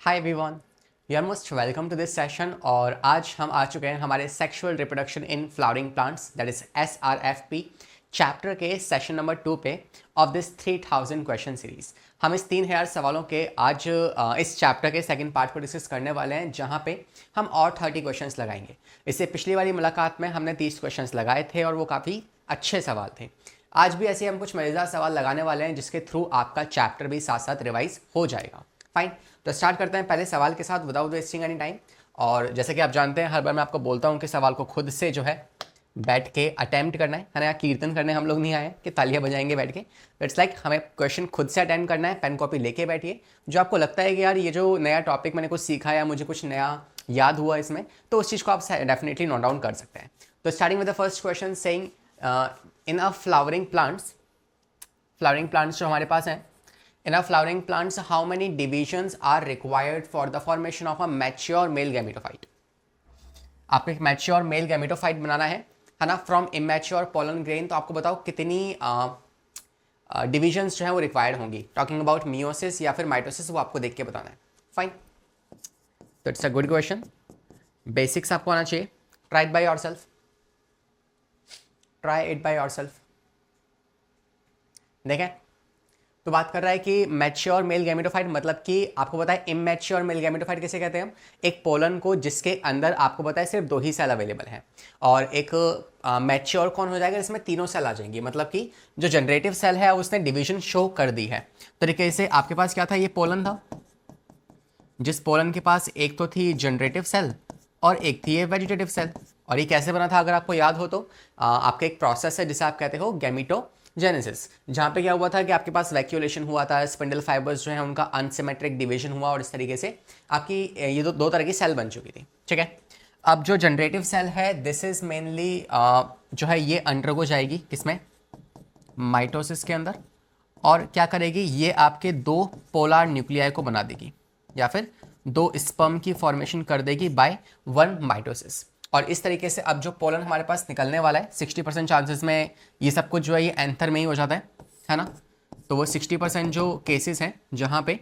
Hi everyone, you are most welcome to this session. और आज हम आ चुके हैं हमारे sexual reproduction in flowering plants that is SRFP chapter के सेशन नंबर 2 पे ऑफ दिस 3000 क्वेश्चन सीरीज। हम इस 3000 सवालों के आज इस चैप्टर के सेकंड पार्ट को डिस्कस करने वाले हैं, जहां पे हम और 30 क्वेश्चंस लगाएंगे। इससे पिछली वाली मुलाकात में हमने 30 क्वेश्चंस लगाए थे और वो काफ़ी अच्छे सवाल थे। आज भी ऐसे हम कुछ मज़ेदार सवाल लगाने वाले हैं, जिसके थ्रू आपका चैप्टर भी साथ साथ रिवाइज हो जाएगा। फाइन, तो स्टार्ट करते हैं पहले सवाल के साथ विदाउट वेस्टिंग एनी टाइम। और जैसे कि आप जानते हैं, हर बार मैं आपको बोलता हूं कि सवाल को खुद से जो है बैठ के अटेम्प्ट करना है ना। यहाँ कीर्तन करने हम लोग नहीं आए कि तालियां बजाएंगे बैठ के। इट्स लाइक हमें क्वेश्चन खुद से अटेम्प्ट करना है। पेन कॉपी लेके बैठिए। जो आपको लगता है कि यार ये जो नया टॉपिक मैंने कुछ सीखा या मुझे कुछ नया याद हुआ इसमें, तो उस चीज़ को आप डेफिनेटली नोट डाउन कर सकते हैं। तो starting with the first question saying in a flowering plants जो हमारे पास हैं, in a flowering plants how many divisions are required for the formation of a mature male gametophyte? आपको एक मैच्योर मेल गैमेटोफाइट बनाना है ना, फ्रॉम इमेच्योर पोलन ग्रेन। तो आपको बताओ कितनी डिविजन्स जो है वो रिक्वायर्ड होंगी। टॉकिंग अबाउट मियोसिस या फिर माइटोसिस, वो आपको देख के बताना है। फाइन, तो it's a good question. Basics आपको आना चाहिए। Try it by yourself, try it by yourself. देखें, तो बात कर रहा है कि मैच्योर मेल गैमेटोफाइट, मतलब कि आपको पता है इमेच्योर मेल गैमेटोफाइट किसे कहते हैं हम? एक पोलन को जिसके अंदर आपको पता है सिर्फ 2 ही सेल अवेलेबल हैं। और एक मैच्योर कौन हो जाएगा? इसमें 3 सेल आ जाएंगी। मतलब कि जो जनरेटिव सेल है उसने डिवीजन शो कर दी है। तरीके से आपके पास क्या था? ये पोलन था, जिस पोलन के पास एक तो थी जनरेटिव सेल और एक थी ये वेजिटेटिव सेल। और ये कैसे बना था अगर आपको याद हो तो? आपका एक प्रोसेस है जिसे आप कहते हो गैमेटोजेनेसिस, जहाँ पे क्या हुआ था कि आपके पास वैक्यूलेशन हुआ था, स्पिंडल फाइबर्स जो है उनका अनसिमेट्रिक डिवीजन हुआ और इस तरीके से आपकी ये दो तरह की सेल बन चुकी थी। ठीक है, अब जो जनरेटिव सेल है दिस इज मेनली जो है ये अंडरगो जाएगी किसमें? माइटोसिस के अंदर। और क्या करेगी? ये आपके 2 पोलर न्यूक्लियाई को बना देगी या फिर 2 स्पर्म की फॉर्मेशन कर देगी बाय 1 माइटोसिस। और इस तरीके से अब जो पोलन हमारे पास निकलने वाला है, 60% चांसेस में ये सब कुछ जो है ये एंथर में ही हो जाता है ना। तो वो 60% जो केसेस हैं जहाँ पे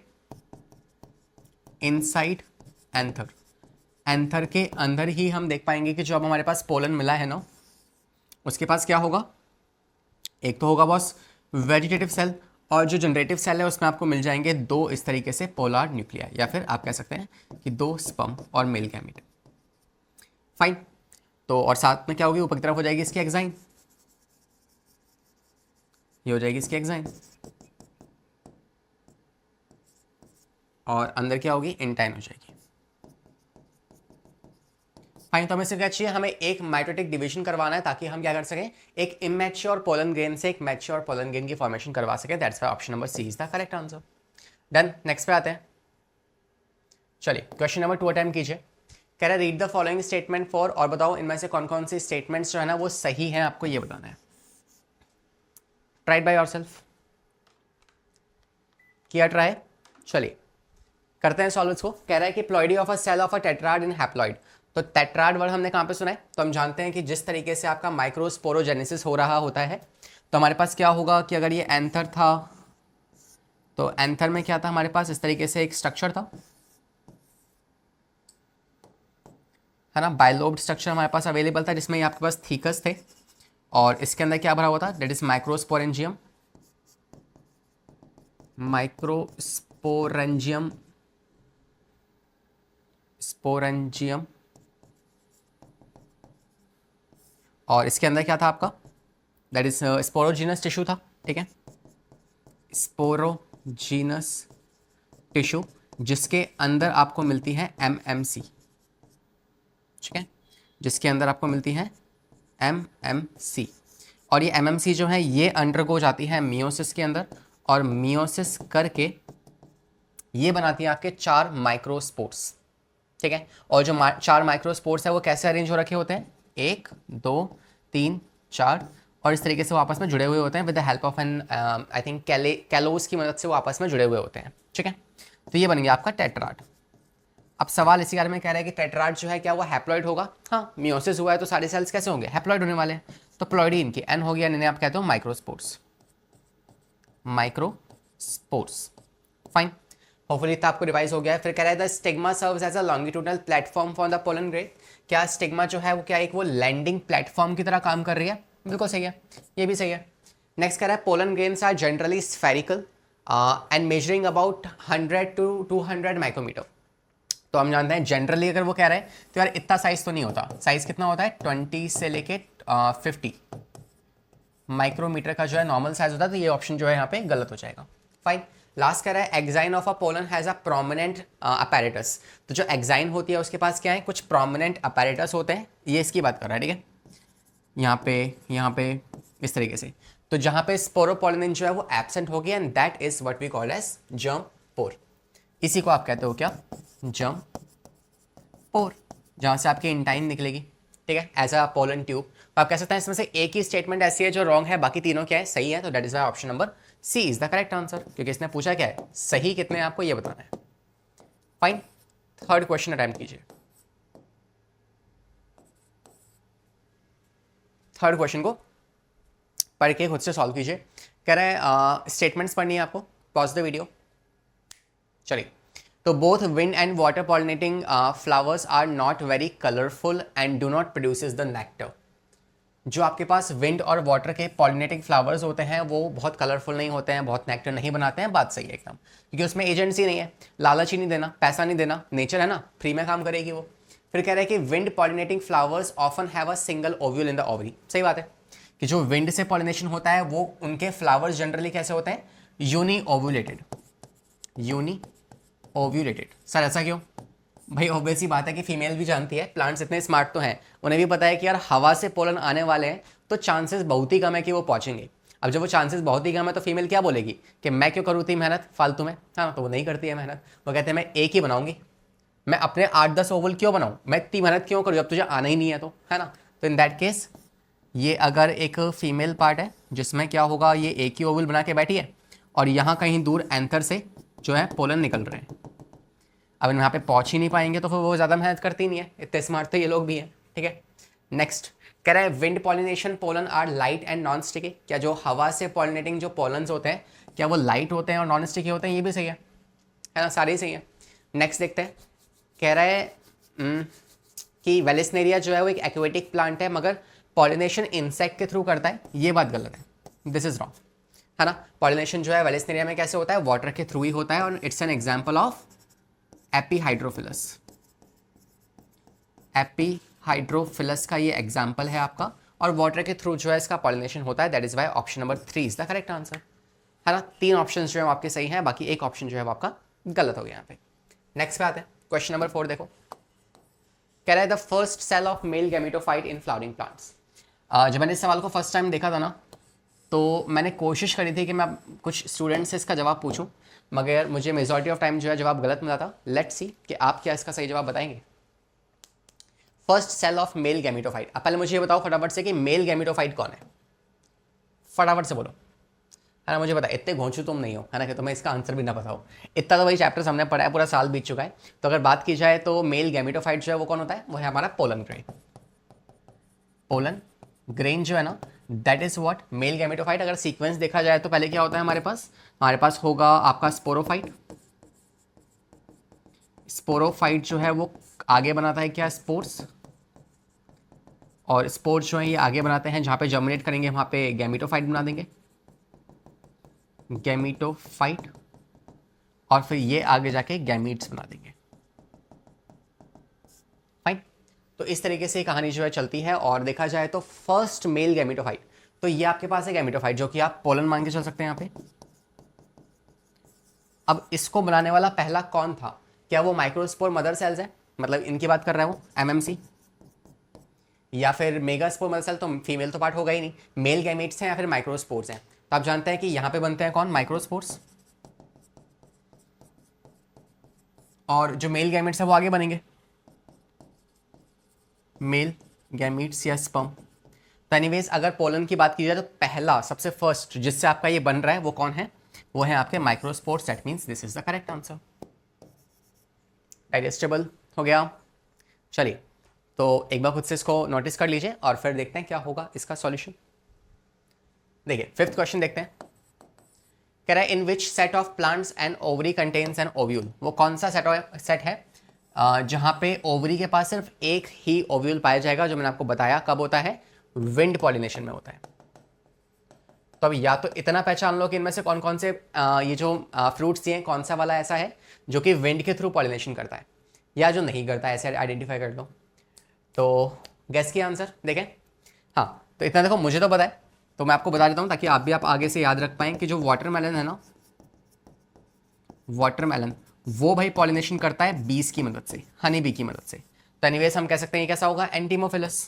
इनसाइड एंथर के अंदर ही हम देख पाएंगे कि जो अब हमारे पास पोलन मिला है ना, उसके पास क्या होगा? एक तो होगा बॉस वेजिटेटिव सेल, और जो जनरेटिव सेल है उसमें आपको मिल जाएंगे 2 इस तरीके से पोलर न्यूक्लिया, या फिर आप कह सकते हैं कि 2 स्पर्म और मेल गैमेट। फाइन, तो और साथ में क्या होगी? ऊपर की तरफ हो जाएगी इसकी एक्साइन, ये हो जाएगी इसकी एक्साइन, और अंदर क्या होगी? इंटाइन हो जाएगी। फाइन, तो हमें सिर्फ क्या चाहिए? हमें एक माइटोटिक डिवीजन करवाना है ताकि हम क्या कर सकें? एक इमेच्योर पोलन ग्रेन से एक मैच्योर पोलन ग्रेन की फॉर्मेशन करवा सकें। That's why option number C is the correct answer. Done, next पे आते हैं। चलिए क्वेश्चन नंबर 2 अटेम्प्ट कीजिए। कह रहा है read the following statement for, और बताओ इनमें से कौन कौन सी स्टेटमेंट्स जो है ना वो सही हैं, आपको ये बताना है। Try by yourself. किया ट्राई? चलिए करते हैं सॉल्व इसको। कह रहा है कि ploidy of a cell of a tetrad in haploid. तो टेट्राड वर्ड हमने कहाँ पे सुना है? तो हम जानते हैं कि जिस तरीके से आपका माइक्रोस्पोरोजेनेसिस हो रहा होता है, तो हमारे पास क्या होगा कि अगर ये एंथर था तो एंथर में क्या था हमारे पास? इस तरीके से एक स्ट्रक्चर था, है ना। बाइलोब्ड स्ट्रक्चर हमारे पास अवेलेबल था, जिसमें आपके पास थीकस थे, और इसके अंदर क्या भरा हुआ था? That is microsporangium, microsporangium, sporangium. और इसके अंदर क्या था आपका? दैट इज स्पोरोजीनस टिश्यू था। ठीक है, स्पोरोजीनस टिश्यू, जिसके अंदर आपको मिलती है MMC। ठीक है, जिसके अंदर आपको मिलती है MMC। और ये MMC जो है ये अंडरगो जाती है मियोसिस के अंदर, और मियोसिस करके ये बनाती है आपके 4 माइक्रोस्पोर्स। ठीक है, और जो 4 माइक्रोस्पोर्स है वो कैसे अरेंज हो रखे होते हैं? 1 2 3 4, और इस तरीके से वो आपस में जुड़े हुए होते हैं with the help of an I think callose की मदद से वो आपस में जुड़े हुए होते हैं। ठीक है, तो ये बन गया आपका टेट्राड। अब सवाल इसी बारे में कह रहा है कि टेट्राड जो है क्या वो हैप्लॉइड होगा? हाँ, मियोसिस हुआ है तो सारे सेल्स कैसे होंगे? हैप्लॉइड होने वाले हैं। तो प्लॉइडी इनकी एन हो गया, इन्हें आप कहते हो माइक्रोस्पोर्स। फाइन, होपफुली इतना आपको रिवाइज हो गया है। फिर कह रहा है the stigma serves as a longitudinal platform for the pollen grain. क्या स्टिग्मा जो है वो क्या एक वो लैंडिंग प्लेटफॉर्म की तरह काम कर रही है? बिल्कुल सही है, ये भी सही है। नेक्स्ट कह रहा है pollen grains are generally spherical and measuring about 100 to 200 micrometre. तो हम जानते हैं जनरली अगर वो कह रहे हैं तो यार इतना साइज तो नहीं होता। साइज कितना होता है? 20 से लेके 50 माइक्रोमीटर का जो है नॉर्मल साइज होता है। तो ये ऑप्शन जो है यहाँ पे गलत हो जाएगा। फाइन। लास्ट कह रहा है exine of a pollen has a prominent apparatus. तो जो एक्साइन होती है उसके पास क्या है? कुछ प्रोमिनेंट अपैरेटस होते हैं। ये इसकी बात कर रहा है, ठीक है, यहाँ पे इस तरीके से। तो जहाँ पे स्पोरोपोलिन जो है वो एब्सेंट हो गया and that is what we call as germ pore. इसी को आप कहते हो क्या? जर्म पोर, जहाँ से आपकी इंटाइन निकलेगी, ठीक है, एज अ पोलन ट्यूब। तो आप कह सकते हैं इसमें से एक ही स्टेटमेंट ऐसी है जो रॉन्ग है, बाकी तीनों क्या है? सही है। तो that is why option number C is the correct answer, क्योंकि इसने पूछा क्या है? सही कितने हैं आपको ये बताना है। फाइन। थर्ड क्वेश्चन अटेम्प्ट कीजिए। थर्ड क्वेश्चन को पढ़ के खुद से सॉल्व कीजिए। कह रहे हैं स्टेटमेंट्स पढ़नी है आपको, पॉज द वीडियो। चलिए, तो both wind and water pollinating flowers are not very colourful and do not produces the nectar. जो आपके पास विंड और वाटर के पॉलिनेटिंग फ्लावर्स होते हैं वो बहुत कलरफुल नहीं होते हैं, बहुत नेक्टर नहीं बनाते हैं। बात सही है एकदम, क्योंकि उसमें एजेंसी नहीं है, लालच ही नहीं देना, पैसा नहीं देना, नेचर है ना, फ्री में काम करेगी वो। फिर कह रहे हैं कि wind pollinating flowers often have a single ovule in the ovary. सही बात है कि जो विंड से पॉलिनेशन होता है वो उनके फ्लावर्स जनरली कैसे होते हैं? यूनी ओव्यूलेटेड। यूनी ओव्यूलेटेड। सर ऐसा क्यों? भाई ऑब्वियस ही बात है कि फीमेल भी जानती है, प्लांट्स इतने स्मार्ट तो हैं, उन्हें भी पता है कि यार हवा से पोलन आने वाले हैं तो चांसेस बहुत ही कम है कि वो पहुंचेंगे। अब जब वो चांसेस बहुत ही कम है तो फीमेल क्या बोलेगी कि मैं क्यों करूँ इतनी मेहनत फालतू में? हाँ, तो वो नहीं करती है मेहनत। वो कहते हैं मैं एक ही बनाऊंगी, मैं अपने 8-10 ओवल क्यों बनाऊँ, मैं इतनी मेहनत क्यों करूँ जब तुझे आना ही नहीं है, तो है ना। तो इन दैट केस ये अगर एक फीमेल पार्ट है जिसमें क्या होगा, ये एक ही ओवल बना के बैठी है और यहाँ कहीं दूर एंथर से जो है पोलन निकल रहे हैं। अब यहाँ पे पहुँच ही नहीं पाएंगे तो फिर वो ज़्यादा मेहनत करती नहीं है, इतने स्मार्ट तो ये लोग भी हैं, ठीक है। नेक्स्ट कह रहे हैं wind pollination pollen are light and non sticky. क्या जो हवा से पॉलिनेटिंग जो पोलन्स होते हैं क्या वो लाइट होते हैं और नॉन स्टिकी होते हैं? ये भी सही है ना, सारे ही सही है। नेक्स्ट देखते हैं। कह रहा है कि वेलिस्नेरिया जो है वो एक एक्वेटिक प्लांट है मगर पॉलिनेशन इंसेक्ट के थ्रू करता है। ये बात गलत है, दिस इज रॉन्ग, है ना। पॉलिनेशन जो है वेलिस्नेरिया में कैसे होता है? वाटर के थ्रू ही होता है और इट्स एन एग्जाम्पल ऑफ एपीहाइड्रोफिलस। एपीहाइड्रोफिलस का ये एग्जाम्पल है आपका, और वाटर के थ्रू जो है इसका पॉलिनेशन होता है। That is why option number 3 is the correct answer, है ना। 3 ऑप्शन जो है आपके सही हैं, बाकी एक ऑप्शन जो है वो आपका गलत हो गया यहाँ पे। नेक्स्ट पे आते हैं, क्वेश्चन नंबर 4 देखो। कह रहा है the first cell of male gametophyte in flowering plants. जब मैंने इस सवाल को फर्स्ट टाइम देखा था ना तो मैंने कोशिश करी थी कि मैं कुछ स्टूडेंट्स से इसका जवाब पूछूं, मगर मुझे मेजॉरिटी ऑफ टाइम जो है जवाब गलत मिला था। लेट्स सी कि आप क्या इसका सही जवाब बताएंगे। First cell of male gametophyte. अब पहले मुझे ये बताओ फटाफट से कि मेल गैमेटोफाइट कौन है, फटाफट से बोलो, है ना। मुझे पता है इतने घोंचू तुम नहीं हो, है ना, कि तुम्हें इसका आंसर भी ना पता हो। इतना तो वही चैप्टर हमने पढ़ा है, पूरा साल बीत चुका है। तो अगर बात की जाए तो मेल गैमेटोफाइट जो है वो कौन होता है? वो है हमारा पोलन ग्रेन। पोलन ग्रेन जो है ना that is what male gametophyte. अगर सीक्वेंस देखा जाए तो पहले क्या होता है हमारे पास होगा आपका स्पोरोफाइट। स्पोरोफाइट जो है वो आगे बनाता है क्या? स्पोर्स। और स्पोर्स जो है ये आगे बनाते हैं, जहाँ पे जर्मिनेट करेंगे वहाँ पे गैमेटोफाइट बना देंगे, गैमेटोफाइट, और फिर ये आगे जाके गैमीट्स बना देंगे। फाइन। तो इस तरीके से कहानी जो है चलती है। और देखा जाए तो फर्स्ट मेल गैमेटोफाइट, तो ये आपके पास है गैमेटोफाइट जो कि आप पोलन मान के चल सकते हैं यहाँ पे। अब इसको बनाने वाला पहला कौन था? क्या वो माइक्रोस्पोर मदर सेल्स है, मतलब इनकी बात कर रहा है वो, एमएमसी, या फिर मेगास्पोर मदर सेल? तो फीमेल तो पार्ट होगा ही नहीं, मेल गैमेट्स हैं या फिर माइक्रोस्पोर्स हैं। तो आप जानते हैं कि यहाँ पे बनते हैं कौन? माइक्रोस्पोर्स, और जो मेल गैमेट्स है वो आगे बनेंगे मेल गैमेट्स या स्पर्म। तो एनीवेज अगर पोलन की बात की जाए तो पहला सबसे फर्स्ट जिससे आपका ये बन रहा है वो कौन है? वो है आपके microspores. That means this is the correct answer. Digestible हो गया। चलिए, तो एक बार खुद से इसको नोटिस कर लीजिए और फिर देखते हैं क्या होगा इसका सॉल्यूशन। देखिए 5th क्वेश्चन देखते हैं। कह रहा है in which set of plants and ovary contains an ovule. वो कौन सा सेट है जहाँ पे ओवरी के पास सिर्फ एक ही ओव्यूल पाया जाएगा, जो मैंने आपको बताया कब होता है, विंड पॉलिनेशन में होता है। तो अब या तो इतना पहचान लो कि इनमें से कौन कौन से ये जो फ्रूट्स दिए हैं कौन सा वाला ऐसा है जो कि विंड के थ्रू पॉलिनेशन करता है, या जो नहीं करता है, ऐसे आइडेंटिफाई कर लो। तो गेस किया आंसर देखें। हाँ, तो इतना देखो मुझे तो पता है, तो मैं आपको बता देता हूँ ताकि आप आगे से याद रख पाएँ कि जो वाटरमेलन है ना, वाटरमेलन वो भाई पॉलिनेशन करता है बीज की मदद से, हनी बी की मदद से। तो एनीवेज हम कह सकते हैं कैसा होगा, एंटीमोफिलस,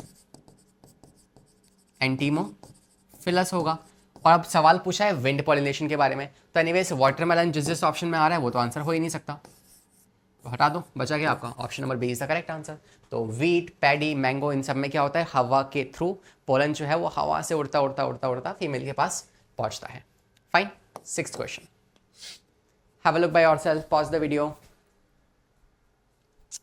एंटीमोफिलस होगा। और अब सवाल पूछा है विंड पॉलिनेशन के बारे में, तो एनीवेज वाटरमेलन जिस ऑप्शन में आ रहा है वो तो आंसर हो ही नहीं सकता, तो हटा दो, बचा गया आपका option number B is the correct answer. तो वीट, पैडी, मैंगो, इन सब में क्या होता है, हवा के थ्रू पोलन जो है वो हवा से उड़ता उड़ता उड़ता उड़ता फीमेल के पास पहुंचता है। Fine, 6th question, have a look by yourself, pause the video.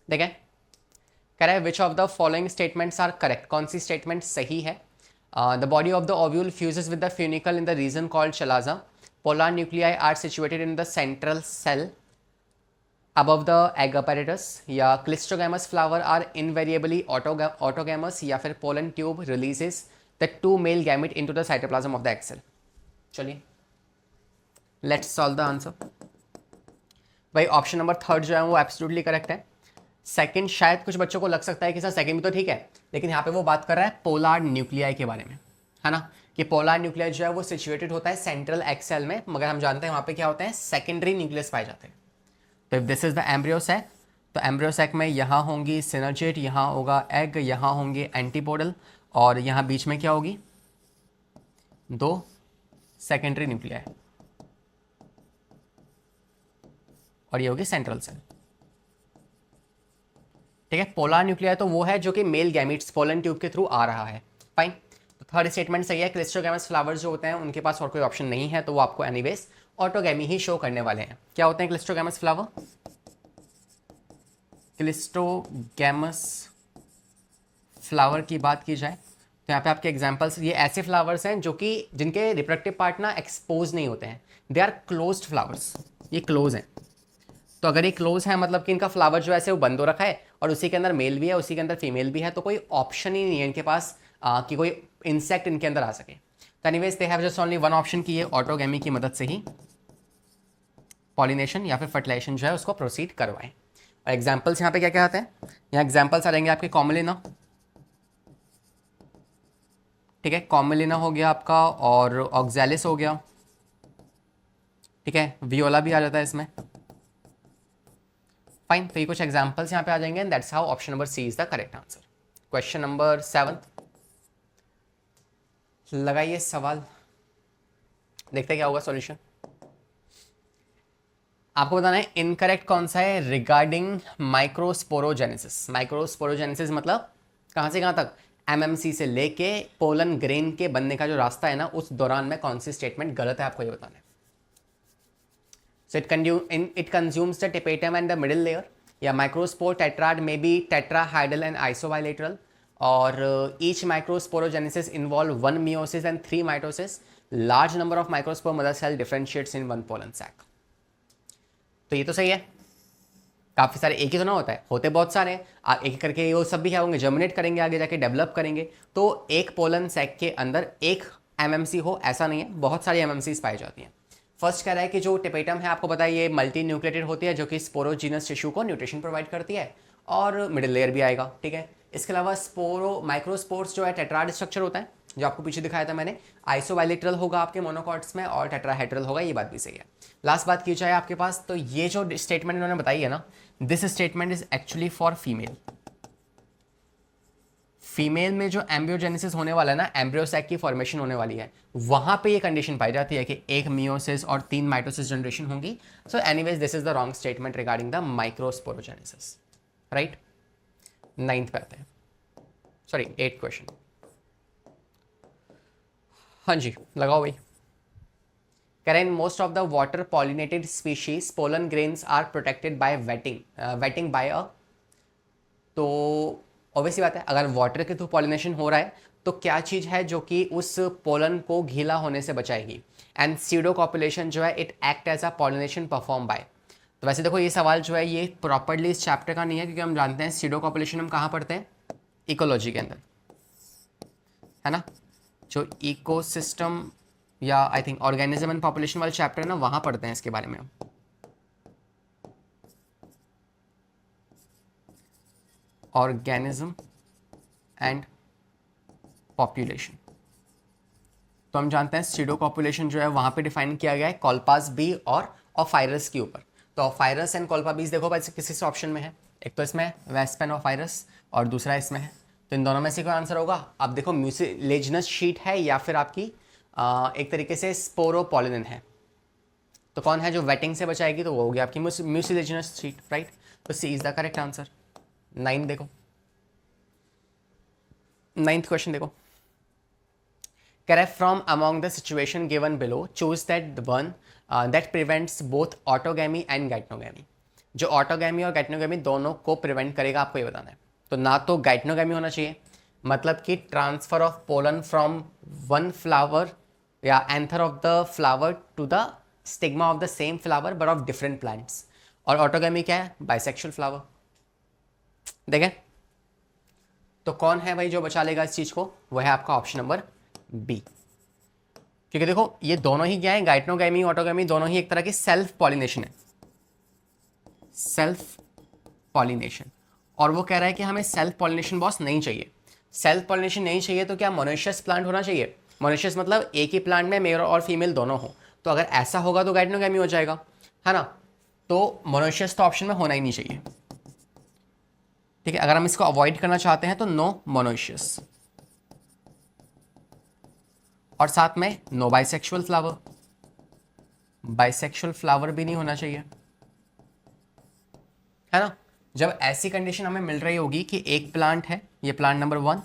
देखें, कह रहा है which of the following statements are correct, कौन सी स्टेटमेंट सही है। The body of the ovule fuses with the funicle in the region called chalaza, polar nuclei are situated in the central cell above the egg apparatus, या cleistogamous flower are invariably autogamous, या फिर pollen tube releases the 2 mail gamete into the cytoplasm of the egg cell. चलिए let's solve the answer. भाई option number 3 जो है वो absolutely correct है। Second शायद कुछ बच्चों को लग सकता है कि सर सेकंड भी तो ठीक है, लेकिन यहाँ पे वो बात कर रहा है पोलार न्यूक्लियाई के बारे में, है ना, कि पोलार न्यूक्लियाई जो है वो सिचुएटेड होता है सेंट्रल एग सेल में, मगर हम जानते हैं वहाँ पे क्या होता है, सेकेंडरी न्यूक्लियस पाए जाते हैं। तो if this is the embryo sac, तो एम्ब्रियो सैक में यहाँ होंगी सिनर्जेट, यहाँ होगा एग, यहाँ होंगे एंटीपोडल, और यहाँ बीच में क्या होगी, 2 सेकेंडरी न्यूक्लियाई, और ये होगी सेंट्रल सेल। ठीक है, पोलार न्यूक्लियाई तो वो है जो कि मेल गैमीट्स पोलन ट्यूब के थ्रू आ रहा है। फाइन, तो थर्ड स्टेटमेंट सही है, क्लिस्ट्रोगैमस फ्लावर्स जो होते हैं उनके पास और कोई ऑप्शन नहीं है, तो वो आपको एनीवेज ऑटोगैमी ही शो करने वाले हैं। क्या होते हैं क्लिस्ट्रोगैमस फ्लावर, क्लिस्ट्रोगैमस फ्लावर की बात की जाए तो यहाँ पे आपके एग्जांपल्स, ये ऐसे फ्लावर्स हैं जो कि जिनके रिप्रोडक्टिव पार्ट ना एक्सपोज नहीं होते हैं, दे आर क्लोज्ड फ्लावर्स, ये क्लोज हैं। तो अगर ये क्लोज है मतलब कि इनका फ्लावर जो ऐसे वो बंद हो रखा है और उसी के अंदर मेल भी है उसी के अंदर फीमेल भी है, तो कोई ऑप्शन ही नहीं है इनके पास कि कोई इंसेक्ट इनके अंदर आ सके। तो anyways they have just only one option कि ये ऑटोगैमी की मदद से ही पॉलिनेशन या फिर फर्टिलाइजेशन जो है उसको प्रोसीड करवाएं। और एग्जाम्पल्स यहाँ पे क्या क्या आते हैं, यहाँ एग्जाम्पल्स आ जाएंगे आपके कॉमलिना, ठीक है, कॉमलिना हो गया आपका, और ऑक्सैलिस हो गया, ठीक है, वियोला भी आ जाता है इसमें। फाइन, तो ये कुछ एग्जाम्पल्स यहाँ पे आ जाएंगे, and that's how option number C is the correct answer. Question number 7, लगाइए सवाल, देखते हैं क्या होगा सॉल्यूशन। आपको बताना है इनकरेक्ट कौन सा है रिगार्डिंग माइक्रोस्पोरोजेनेसिस। माइक्रोस्पोरोजेनेसिस मतलब कहाँ से कहाँ तक, एमएमसी से लेके पोलन ग्रेन के बनने का जो रास्ता है ना, उस दौरान में कौन सी स्टेटमेंट गलत है आपको ये बताना है। So it consumes the tapetum and the middle layer. या microspore tetrad may be tetrahedral and isobilateral, or each microsporogenesis involve 1 meiosis and 3 mitosis. Large number of microspore mother cell differentiates in 1 pollen sac. तो ये तो सही है, काफ़ी सारे एक ही तो ना होता है, होते बहुत सारे हैं, एक एक करके वो सब भी क्या होंगे, जर्मिनेट करेंगे, आगे जाके डेवलप करेंगे। तो एक पोलन सैक के अंदर एक एमएमसी हो ऐसा नहीं है, बहुत सारी एमएमसीज पाई जाती हैं। फर्स्ट कह रहा है कि जो टेपेटम है आपको पता है ये मल्टी न्यूक्लिएटेड होती है जो कि स्पोरोजीनस टिश्यू को न्यूट्रिशन प्रोवाइड करती है, और मिडिल लेयर भी आएगा, ठीक है। इसके अलावा माइक्रोस्पोर्स जो है टेट्राड स्ट्रक्चर होता है जो आपको पीछे दिखाया था मैंने, आइसोबाइलेटरल होगा आपके मोनोकॉट्स में, और टेट्राहेड्रल होगा, ये बात भी सही है। लास्ट बात की जाए आपके पास, तो ये जो स्टेटमेंट इन्होंने बताई है ना, this statement is actually for female. Female में जो एम्ब्रियोजेनेसिस होने वाला है ना, एम्ब्रियो सैक की फॉर्मेशन होने वाली है, वहां पे ये कंडीशन पाई जाती है कि एक मियोसिस और 3 माइटोसिस जनरेशन होंगी। So anyways this is the wrong statement regarding the microsporogenesis, right. 9th पे आते हैं, सॉरी 8th क्वेश्चन। हाँ जी लगाओ भाई। कह रहे हैं most of the water pollinated species pollen grains are protected by wetting by a, तो ऑब्वियसली बात है अगर वाटर के थ्रू पॉलिनेशन हो रहा है तो क्या चीज़ है जो कि उस पोलन को गीला होने से बचाएगी। एंड सीडो कॉपुलेशन जो है it act as a pollination perform by. तो वैसे देखो ये सवाल जो है ये प्रॉपरली इस चैप्टर का नहीं है, क्योंकि हम जानते हैं सीडो कॉपुलेशन हम कहाँ पढ़ते हैं, इकोलॉजी के अंदर, है ना। जो इकोसिस्टम या I think organism and population वाले चैप्टर है ना, वहाँ पढ़ते हैं इसके बारे में हम। ऑर्गेनिज्म एंड पॉपुलेशन, तो हम जानते हैं सीडो कॉपुलेशन जो है वहाँ पे डिफाइन किया गया है कॉल्पास बी और ऑफाइरस के ऊपर। तो ऑफाइरस एंड कॉल्पा बीज देखो वैसे किसी से ऑप्शन में है, एक तो इसमें वेस्पेन ऑफाइरस और दूसरा इसमें है, तो इन दोनों में से कोई आंसर होगा। अब देखो म्यूसिलेजिनस शीट है या फिर आपकी एक तरीके से स्पोरोपॉलिन है, तो कौन है जो वेटिंग से बचाएगी, तो वो होगी आपकी म्यूसिलेजिनस शीट, राइट। तो सी इज द करेक्ट आंसर। 9 देखो, 9th क्वेश्चन देखो, correct from among the situation given below choose that one that prevents both autogamy and geitonogamy। जो ऑटोगैमी और गैटनोगैमी दोनों को प्रिवेंट करेगा आपको ये बताना है। तो ना तो गैटनोगैमी होना चाहिए, मतलब कि transfer of pollen from one flower या anther of the flower to the stigma of the same flower but of different plants. और ऑटोगैमी क्या है, बाइसेक्सुअल फ्लावर। देखें तो कौन है भाई जो बचा लेगा इस चीज को, वो है आपका ऑप्शन नंबर बी। क्योंकि देखो ये दोनों ही क्या है, गाइटनोगैमी ऑटोगैमी दोनों ही एक तरह की सेल्फ पॉलिनेशन है, सेल्फ पॉलिनेशन। और वो कह रहा है कि हमें सेल्फ पॉलिनेशन बॉस नहीं चाहिए। सेल्फ पॉलिनेशन नहीं चाहिए तो क्या मोनोशियस प्लांट होना चाहिए, मोनोशियस मतलब एक ही प्लांट में मेल और फीमेल दोनों हो, तो अगर ऐसा होगा तो गाइटनोगैमी हो जाएगा, है ना। तो मोनोशियस तो ऑप्शन में होना ही नहीं चाहिए, ठीक है। अगर हम इसको अवॉइड करना चाहते हैं तो नो मोनोशियस, और साथ में no bisexual flower, bisexual flower भी नहीं होना चाहिए, है ना। जब ऐसी कंडीशन हमें मिल रही होगी कि एक प्लांट है, ये प्लांट नंबर 1,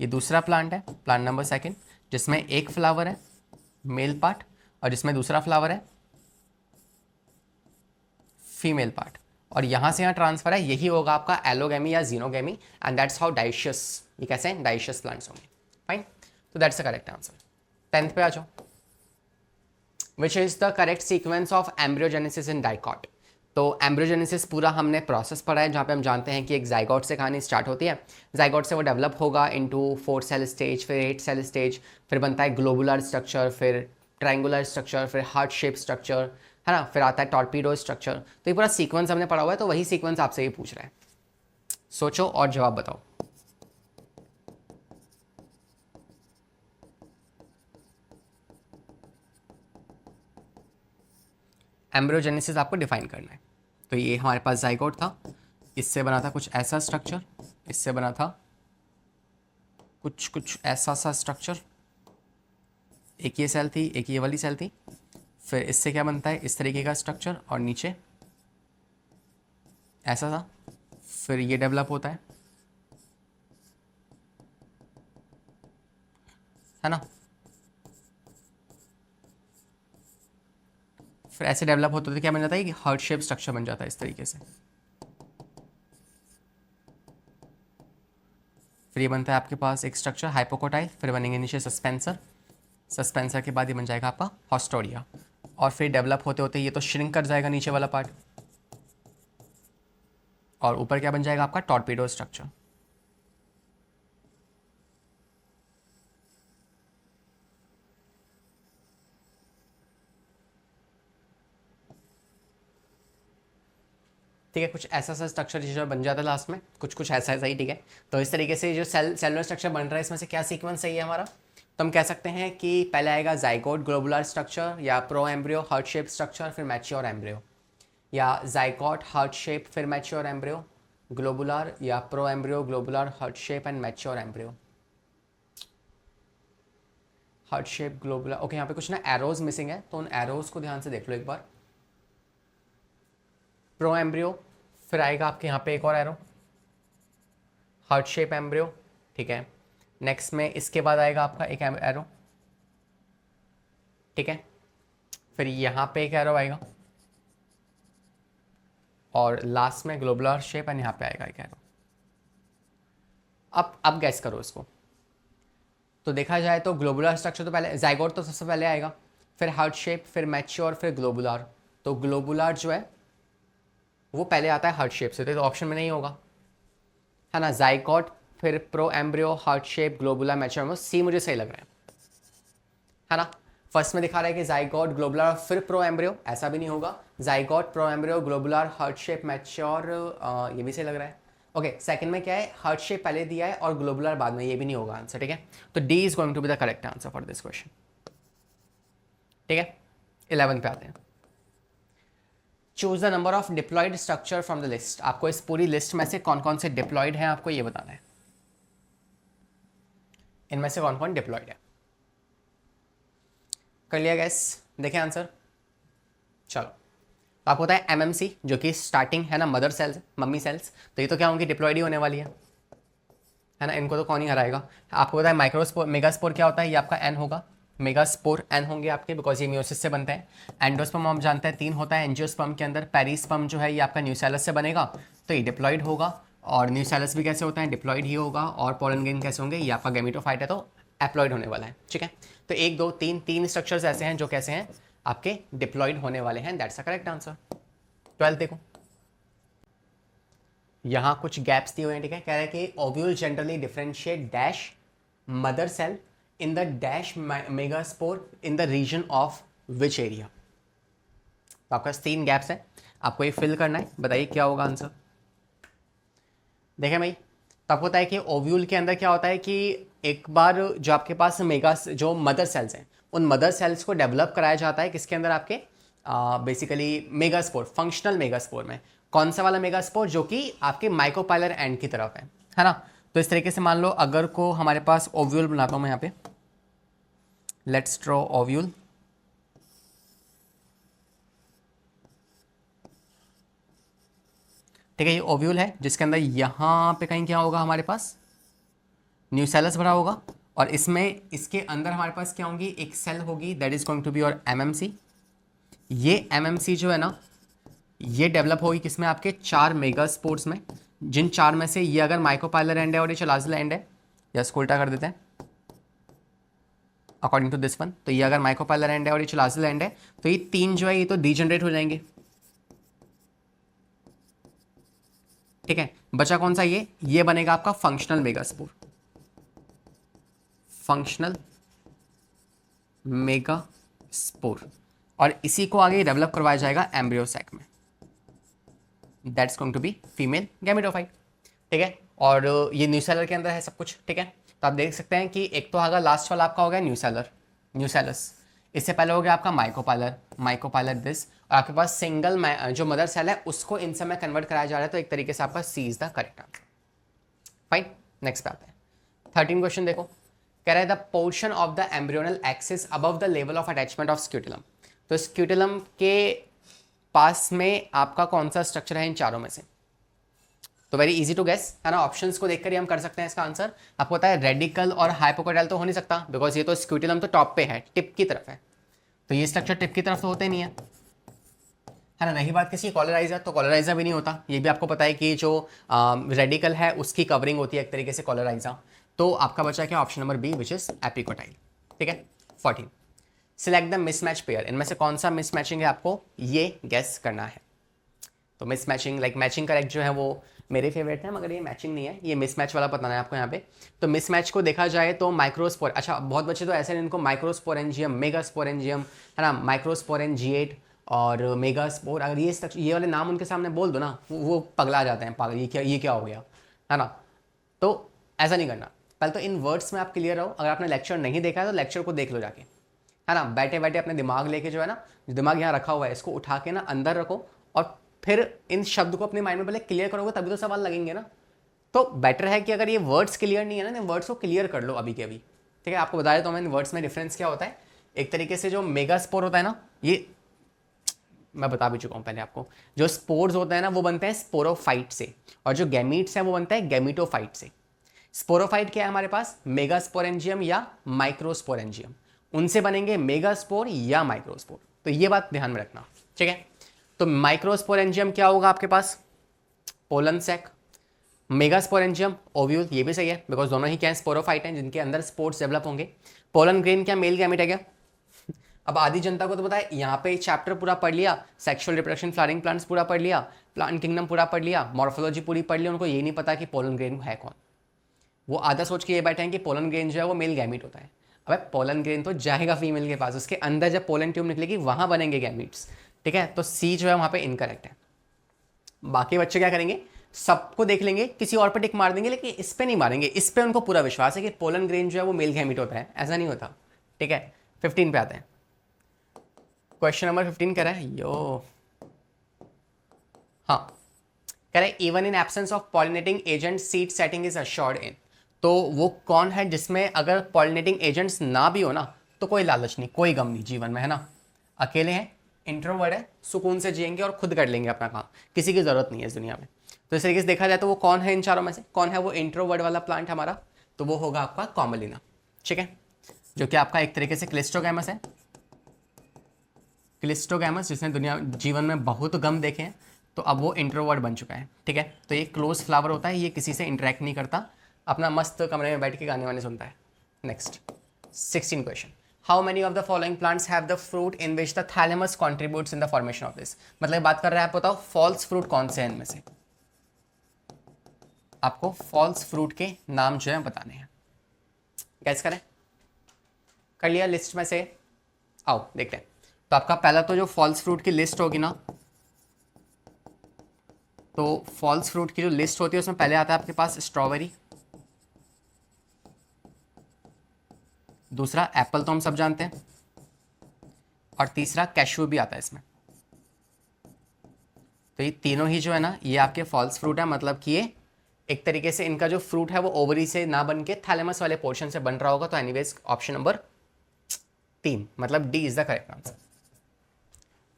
ये दूसरा प्लांट है प्लांट नंबर 2, जिसमें एक फ्लावर है मेल पार्ट और जिसमें दूसरा फ्लावर है फीमेल पार्ट, और यहां से यहां ट्रांसफर है, यही होगा आपका एलोगैमी या xenogamy, and that's how dioecious, ये कैसे हैं, डाइशियस प्लांट्स होंगे। फाइन, तो that's the correct answer. 10th पे आ जाओ, which is the correct sequence of embryogenesis in dicot. तो एम्ब्रियोजेनेसिस पूरा हमने प्रोसेस पढ़ा है, जहाँ पे हम जानते हैं कि एक जाइगोट से कहानी स्टार्ट होती है, जाइगोट से वो डेवलप होगा इनटू 4 सेल स्टेज, फिर 8 सेल स्टेज, फिर बनता है ग्लोबुलर स्ट्रक्चर, फिर ट्रायंगुलर स्ट्रक्चर, फिर हार्ट शेप स्ट्रक्चर, है ना, फिर आता है टॉर्पीडो स्ट्रक्चर। तो ये पूरा सीक्वेंस हमने पढ़ा हुआ है, तो वही सीक्वेंस आपसे ही पूछ रहा है। सोचो और जवाब बताओ। एम्ब्रियोजेनेसिस आपको डिफाइन करना है। तो ये हमारे पास जाइगोट था, इससे बना था कुछ ऐसा स्ट्रक्चर, इससे बना था कुछ ऐसा सा स्ट्रक्चर, एक ये सेल थी, एक ये वाली सेल थी, फिर इससे क्या बनता है, इस तरीके का स्ट्रक्चर, और नीचे ऐसा था, फिर ये डेवलप होता है ना, फिर ऐसे डेवलप होते होते क्या बन जाता है कि हार्ट शेप स्ट्रक्चर बन जाता है इस तरीके से। फिर ये बनता है आपके पास एक स्ट्रक्चर हाइपोकोटाइल, फिर बनेंगे नीचे सस्पेंसर, सस्पेंसर के बाद ये बन जाएगा आपका हॉस्टोरिया, और फिर डेवलप होते होते ये तो श्रिंक कर जाएगा नीचे वाला पार्ट, और ऊपर क्या बन जाएगा आपका टॉर्पीडो स्ट्रक्चर। ठीक है, कुछ ऐसा सा स्ट्रक्चर जो बन जाता है लास्ट में, कुछ ऐसा ही, ठीक है। तो इस तरीके से जो सेलुलर स्ट्रक्चर बन रहा है, इसमें से क्या सीक्वेंस सही है हमारा, तो हम कह सकते हैं कि पहले आएगा जाइगोट ग्लोबुलर स्ट्रक्चर या pro embryo heart shape structure, फिर मैच्योर एम्ब्रियो, या जाइगोट हार्ट शेप फिर मैच्योर एम्ब्रियो ग्लोबुलर, या pro embryo globular heart shape and mature embryo, heart shape globular. Okay, यहाँ पे कुछ ना एरोज मिसिंग है, तो उन एरोज को ध्यान से देख लो एक बार। प्रो एम्ब्रियो, फिर आएगा आपके यहाँ पे एक और एरो हार्ट शेप एम्ब्रियो, ठीक है। नेक्स्ट में इसके बाद आएगा आपका एक एरो, ठीक है। फिर यहाँ पे एक एरो आएगा, और लास्ट में ग्लोबुलर शेप एंड यहाँ पे आएगा एक एरो। अब गैस करो इसको। तो देखा जाए तो ग्लोबुलर स्ट्रक्चर तो पहले, जाइगोट तो सबसे पहले आएगा, फिर हार्ट शेप, फिर मैच्योर, फिर ग्लोबुलर। तो ग्लोबुलर जो है वो पहले आता है हार्ट शेप से, तो ऑप्शन में नहीं होगा, है ना। जाइगोट, फिर pro embryo, heart shape, globular, mature, C मुझे सही लग रहा है ना। फर्स्ट में दिखा रहा है कि जाइगोट, ग्लोबुलर, फिर प्रो एम्ब्रियो, ऐसा भी नहीं होगा। Zygote, pro embryo, globular, heart shape, mature, ये भी सही लग रहा है। ओके, सेकंड में क्या है, हार्ट शेप पहले दिया है और ग्लोबुलर बाद में, ये भी नहीं होगा आंसर, ठीक है। तो D is going to be the correct answer for this question, ठीक है। 11 पे आते हैं। Choose the number of diploid structure from the list. आपको इस पूरी लिस्ट में से कौन कौन से डिप्लॉयड हैं आपको ये बताना है, इनमें से कौन कौन डिप्लॉयड है। कर लिया गैस, देखें आंसर। चलो, तो आपको पता है एमएमसी जो कि स्टार्टिंग है ना, मदर सेल्स, मम्मी सेल्स, तो ये तो क्या होंगी, डिप्लॉयड ही होने वाली है ना। इनको तो कौन ही हराएगा। आपको पता है माइक्रोस्पोर, मेगास्पोर क्या होता है, ये आपका एन होगा, मेगास्पोर एन होंगे आपके, बिकॉज ये म्योसिस से बनते हैं। एंडोस्पर्म हम जानते हैं 3 होता है एंजियोस्पर्म के अंदर। पेरिस्पर्म जो है ये आपका न्यूसेलस से बनेगा, तो ये डिप्लॉयड होगा। और न्यूसेलस भी कैसे होता है, डिप्लॉयड ही होगा। और पोलन ग्रेन कैसे होंगे, ये आपका गैमेटोफाइट है, तो एप्लॉयड होने वाला है, ठीक है। तो 1 2 3 3 स्ट्रक्चर्स ऐसे हैं जो कैसे हैं, आपके डिप्लॉयड होने वाले हैं। That's the correct answer. 12 देखो, यहाँ कुछ गैप्स दिए हुए हैं, ठीक है। कह रहा है कि ovule generally differentiate dash mother cell in the dash megaspore in the region of which area. तो आपका 3 गैप्स हैं, आपको ये फिल करना है, बताइए क्या होगा आंसर। देखें भाई, तो आपको पता है कि ओव्यूल के अंदर क्या होता है कि एक बार जो आपके पास जो मदर सेल्स हैं, उन मदर सेल्स को डेवलप कराया जाता है किसके अंदर, आपके बेसिकली मेगास्पोर, फंक्शनल मेगास्पोर में। कौन सा वाला मेगास्पोर, जो कि आपके माइक्रोपाइलर एंड की तरफ है ना। तो इस तरीके से मान लो, अगर को हमारे पास ओव्यूल बनाता हूँ मैं यहाँ पे, लेट्स ड्रॉ ओव्यूल। ठीक है, ये ओव्यूल है जिसके अंदर यहाँ पे कहीं क्या होगा, हमारे पास न्यूसेलस भरा होगा। और इसमें, इसके अंदर हमारे पास क्या होगी, एक सेल होगी, that is going to be your MMC. ये एमएमसी जो है ना, ये डेवलप होगी किसमें, आपके 4 मेगास्पोर्स में, जिन 4 में से ये अगर माइक्रोपाइलर एंड है और ये चलाजिल एंड है, या इसको उल्टा कर देते हैं अकॉर्डिंग टू दिस वन। तो ये अगर माइक्रोपाइलर एंड है और ये चलाजिल एंड है, तो ये 3 जो है ये तो डीजनरेट हो जाएंगे, ठीक है। बचा कौन सा, ये बनेगा आपका फंक्शनल मेगास्पोर, फंक्शनल मेगास्पोर। और इसी को आगे डेवलप करवाया जाएगा एम्ब्रियो सैक में, that's going to be female gametophyte, ठीक है। और ये न्यूसेलर के अंदर है सब कुछ, ठीक है। तो आप देख सकते हैं कि एक तो आगा लास्ट वाला आपका हो गया न्यूसेलस, इससे पहले हो गया आपका माइक्रोपाइलर दिस, और आपके पास सिंगल जो मदर सेल है उसको इन समय कन्वर्ट कराया जा रहा है। तो एक तरीके से आपका C is the correct answer. Fine, next पे आते हैं। 13 क्वेश्चन देखो, कह रहा है the portion of the embryonal axis above the level of attachment of scutellum. तो स्क्यूटिलम के पास में आपका कौन सा स्ट्रक्चर है इन चारों में से। तो वेरी इजी टू गेस, है ना। ऑप्शंस को देखकर ही हम कर सकते हैं इसका आंसर। आपको पता है रेडिकल और हाइपोकोटाइल तो हो नहीं सकता, बिकॉज ये तो स्क्यूटिलम तो टॉप पे है, टिप की तरफ है, तो ये स्ट्रक्चर टिप की तरफ तो होते नहीं है ना। रही बात किसी कॉलराइजर, तो कॉलराइजर भी नहीं होता, ये भी आपको पता है कि जो रेडिकल है उसकी कवरिंग होती है एक तरीके से कॉलराइजर। तो आपका बचा क्या, option number B which is epicotyl, ठीक है। 14, सिलेक्ट द मिसमैच पेयर। इनमें से कौन सा मिसमैचिंग है आपको ये गेस करना है। तो मिसमैचिंग, लाइक मैचिंग करेक्ट जो है वो मेरे फेवरेट है, मगर ये मैचिंग नहीं है, ये मिसमैच वाला बताना है आपको यहाँ पे। तो मिसमैच को देखा जाए तो माइक्रोस्पोर, अच्छा बहुत बच्चे तो ऐसे हैं जिनको माइक्रोस्पोरेंजियम, मेगास्पोरेंजियम, है ना, माइक्रोस्पोरेंजिएट और मेगास्पोर, अगर ये वाले नाम उनके सामने बोल दो ना, वो पगला जाते हैं, पागल, ये क्या हो गया, है ना। तो ऐसा नहीं करना, पहले तो इन वर्ड्स में आप क्लियर रहो। अगर आपने लेक्चर नहीं देखा है तो लेक्चर को देख लो जाके, है ना। बैठे बैठे अपने दिमाग लेके जो है ना, दिमाग यहाँ रखा हुआ है, इसको उठा के ना अंदर रखो, और फिर इन शब्द को अपने माइंड में पहले क्लियर करोगे, तभी तो सवाल लगेंगे ना। तो बेटर है कि अगर ये वर्ड्स क्लियर नहीं है ना, वर्ड्स को क्लियर कर लो अभी के अभी, ठीक है। आपको बता देता हूँ मैं, वर्ड्स में डिफरेंस क्या होता है। एक तरीके से जो मेगास्पोर होता है ना, ये मैं बता भी चुका हूँ पहले आपको, जो स्पोर्स होते हैं ना वो बनते हैं स्पोरोफाइट से, और जो गैमीट्स हैं वो बनते हैं गैमीटोफाइट से। स्पोरोफाइट क्या है हमारे पास, मेगास्पोरेंजियम या माइक्रोस्पोरेंजियम, उनसे बनेंगे मेगास्पोर या माइक्रोस्पोर। तो ये बात ध्यान में रखना, ठीक है। तो माइक्रोस्पोरेंजियम क्या होगा आपके पास, पोलन सैक। मेगास्पोरेंजियम ओव्यूल, ये भी सही है, बिकॉज दोनों ही क्या है, स्पोरोफाइट हैं जिनके अंदर स्पोर्स डेवलप होंगे। पोलन ग्रेन क्या मेल गैमेट है क्या, अब आधी जनता को तो पता है, यहाँ पे चैप्टर पूरा पढ़ लिया, सेक्सुअल रिप्रोडक्शन फ्लावरिंग प्लांट्स पूरा पढ़ लिया, प्लांट किंगडम पूरा पढ़ लिया, मॉर्फोलॉजी पूरी पढ़ ली, उनको ये नहीं पता कि पोलन ग्रेन है कौन। वो आधा सोच के ये बैठे हैं कि पोलन ग्रेन जो है वो मेल गैमीट होता है। अबे पोलन ग्रेन तो जाएगा फीमेल के पास, उसके अंदर जब पोलन ट्यूब निकलेगी वहाँ बनेंगे गैमीट्स। ठीक है, तो सी जो है वहाँ पे इनकरेक्ट है। बाकी बच्चे क्या करेंगे, सबको देख लेंगे, किसी और पे टिक मार देंगे, लेकिन इस पे नहीं मारेंगे। इस पे उनको पूरा विश्वास है कि पोलन ग्रेन जो है वो मेल गैमीट होता है। ऐसा नहीं होता। ठीक है, 15 पे आते हैं। क्वेश्चन नंबर 15 कह रहा है यो, हाँ कह रहा है even in absence of pollinating agent seed setting is assured in. तो वो कौन है जिसमें अगर पॉलिनेटिंग एजेंट्स ना भी हो ना तो कोई लालच नहीं, कोई गम नहीं जीवन में, है ना। अकेले हैं, इंट्रोवर्ट है, सुकून से जिएंगे और खुद कर लेंगे अपना काम, किसी की जरूरत नहीं है इस दुनिया में। तो इस तरीके से देखा जाए तो वो कौन है इन चारों में से, कौन है वो इंट्रोवर्ट वाला प्लांट हमारा, तो वो होगा आपका कॉमलिना। ठीक है, जो कि आपका एक तरीके से क्लिस्टोगैमस है। क्लिस्टोगैमस जिसने दुनिया जीवन में बहुत गम देखे हैं, तो अब वो इंट्रोवर्ट बन चुका है। ठीक है, तो ये क्लोज फ्लावर होता है, ये किसी से इंटरेक्ट नहीं करता, अपना मस्त कमरे में बैठ के गाने वाने सुनता है। Next 16 question, how many of the following plants have the fruit in which the thalamus contributes in the formation of this. मतलब बात कर रहा है, आप बताओ फॉल्स फ्रूट कौन से हैं इनमें से, आपको फॉल्स फ्रूट के नाम जो है बताने हैं। गैस करें, कर लिया लिस्ट में से, आओ देखते हैं। तो आपका पहला तो जो फॉल्स फ्रूट की लिस्ट होगी ना, तो फॉल्स फ्रूट की जो लिस्ट होती है उसमें पहले आता है आपके पास स्ट्रॉबेरी, दूसरा एप्पल तो हम सब जानते हैं, और तीसरा कैशू भी आता है इसमें। तो ये तीनों ही जो है ना ये आपके फॉल्स फ्रूट है, मतलब कि ये एक तरीके से इनका जो फ्रूट है वो ओवरी से ना बन के थैलेमस वाले पोर्शन से बन रहा होगा। तो एनीवेज ऑप्शन नंबर 3 मतलब D is the correct answer.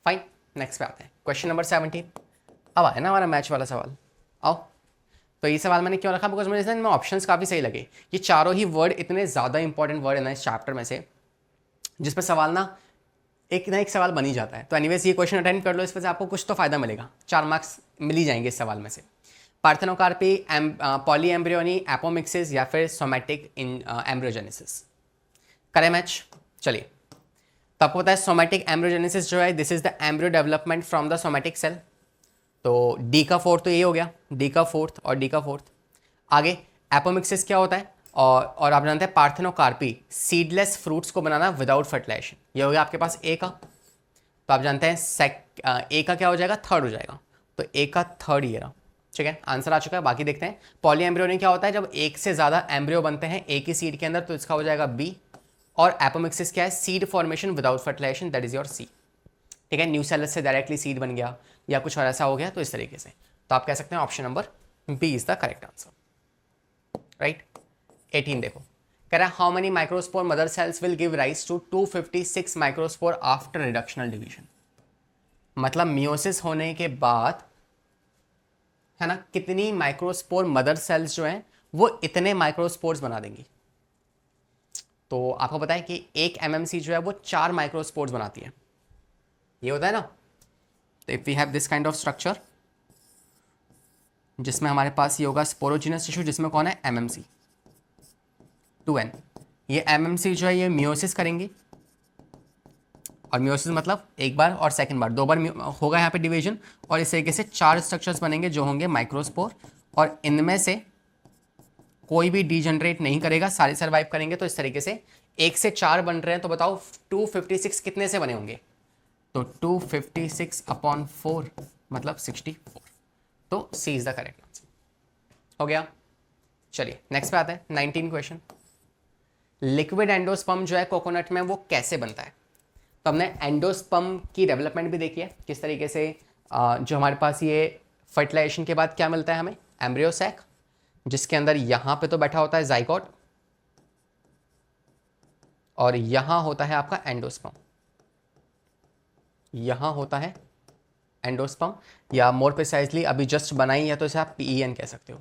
Fine, next पे आते हैं। क्वेश्चन नंबर 17, अब आया ना हमारा मैच वाला सवाल, आओ। तो ये सवाल मैंने क्यों रखा, बिकॉज मुझे इनमें ऑप्शंस काफ़ी सही लगे। ये चारों ही वर्ड इतने ज़्यादा इंपॉर्टेंट वर्ड है ना इस चैप्टर में से, जिस पर सवाल ना एक सवाल बन ही जाता है। तो एनीवेज ये क्वेश्चन अटेंड कर लो, इस पर से आपको कुछ तो फायदा मिलेगा, 4 मार्क्स मिल ही जाएंगे इस सवाल में से। पार्थेनोकार्पी, पॉली एम्ब्रियोनी, एपोमिक्सिस या फिर सोमैटिक एम्ब्रियोजेनेसिस। करें मैच, चलिए। तो आपको पता है सोमैटिक एम्ब्रियोजेनेसिस जो है, this is the embryo development from the somatic cell. तो डी का फोर्थ तो ये हो गया, डी का फोर्थ और डी का फोर्थ। आगे एपोमिक्सिस क्या होता है, और आप जानते हैं पार्थेनोकार्पी, सीडलेस फ्रूट्स को बनाना विदाउट फर्टिलाइजेशन। ये हो गया आपके पास ए का। तो आप जानते हैं ए का क्या हो जाएगा, थर्ड हो जाएगा। तो ए का थर्ड ये रहा। ठीक है, आंसर आ चुका है। बाकी देखते हैं। पॉली एम्ब्रियोनी क्या होता है, जब एक से ज़्यादा एम्ब्रियो बनते हैं एक ही सीड के अंदर, तो इसका हो जाएगा बी। और एपोमिक्सिस क्या है, seed formation without fertilisation, that is your C. ठीक है, न्यूसेलस से डायरेक्टली सीड बन गया या कुछ और ऐसा हो गया, तो इस तरीके से। तो आप कह सकते हैं option number B is the correct answer, right. 18 देखो, कह रहा है how many microspore mother cells will give rise to 256 microspore after reductional division. मतलब मियोसिस होने के बाद है ना, कितनी माइक्रोस्पोर मदर सेल्स जो हैं वो इतने माइक्रोस्पोर्स बना देंगी। तो आपको पता है कि एक एमएमसी जो है वो 4 माइक्रोस्पोर्स बनाती है, ये होता है ना। तो if we have this kind of structure, जिसमें हमारे पास ये होगा स्पोरोजिनस टिश्यू, जिसमें कौन है, एमएमसी 2n। ये एमएमसी जो है ये मियोसिस करेंगी, और मियोसिस मतलब एक बार और सेकंड बार, 2 बार होगा यहाँ पे डिवीजन, और इस तरीके से 4 स्ट्रक्चर्स बनेंगे जो होंगे माइक्रोस्पोर, और इनमें से कोई भी डीजनरेट नहीं करेगा, सारे सर्वाइव करेंगे। तो इस तरीके से 1 से 4 बन रहे हैं, तो बताओ 256 कितने से बने होंगे, तो 256/4 मतलब 64। तो सी इज द करेक्ट आंसर, हो गया। चलिए नेक्स्ट पे आते हैं। 19 क्वेश्चन, लिक्विड एंडोस्पर्म जो है कोकोनट में वो कैसे बनता है। तो हमने एंडोस्पर्म की डेवलपमेंट भी देखी है, किस तरीके से जो हमारे पास ये फर्टिलाइजेशन के बाद क्या मिलता है हमें, एम्ब्रियो सैक, जिसके अंदर यहाँ पे तो बैठा होता है जाइगोट, और यहाँ होता है आपका एंडोस्पर्म, यहाँ होता है एंडोस्पर्म, या मोर प्रिसाइजली अभी जस्ट बनाई है तो इसे आप PEN कह सकते हो।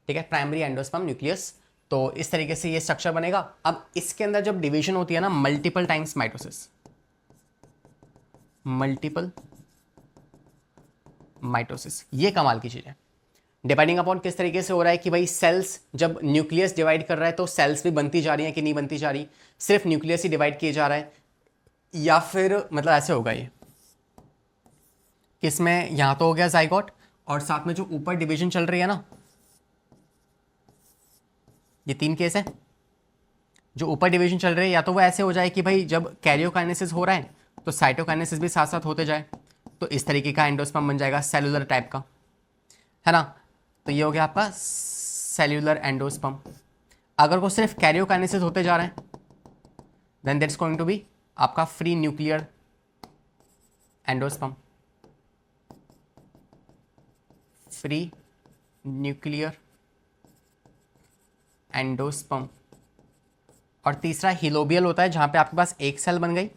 ठीक है, प्राइमरी एंडोस्पर्म न्यूक्लियस। तो इस तरीके से ये स्ट्रक्चर बनेगा। अब इसके अंदर जब डिवीजन होती है ना, multiple times mitosis, multiple mitosis, ये कमाल की चीज़ है। डिपेंडिंग अपॉन किस तरीके से हो रहा है कि भाई सेल्स जब न्यूक्लियस डिवाइड कर रहा है तो सेल्स भी बनती जा रही हैं कि नहीं बनती जा रही, सिर्फ न्यूक्लियस ही डिवाइड किए जा रहा है, या फिर मतलब ऐसे होगा ये कि इसमें यहाँ तो हो गया जाइगोट, और साथ में जो ऊपर डिवीजन चल रही है ना, ये 3 केस है। जो ऊपर डिवीजन चल रही है या तो वो ऐसे हो जाए कि भाई जब कैरियोकाइनेसिस हो रहा है तो साइटोकाइनेसिस भी साथ साथ होते जाए, तो इस तरीके का एंडोस्पर्म बन जाएगा सेलुलर टाइप का, है ना। तो ये हो गया आपका सेल्यूलर एंडोस्पर्म। अगर वो सिर्फ कैरियोकाइनेसिस होते जा रहे हैं then that's going to be आपका free nuclear endosperm, free nuclear endosperm. और तीसरा हिलोबियल होता है, जहां पे आपके पास एक सेल बन गई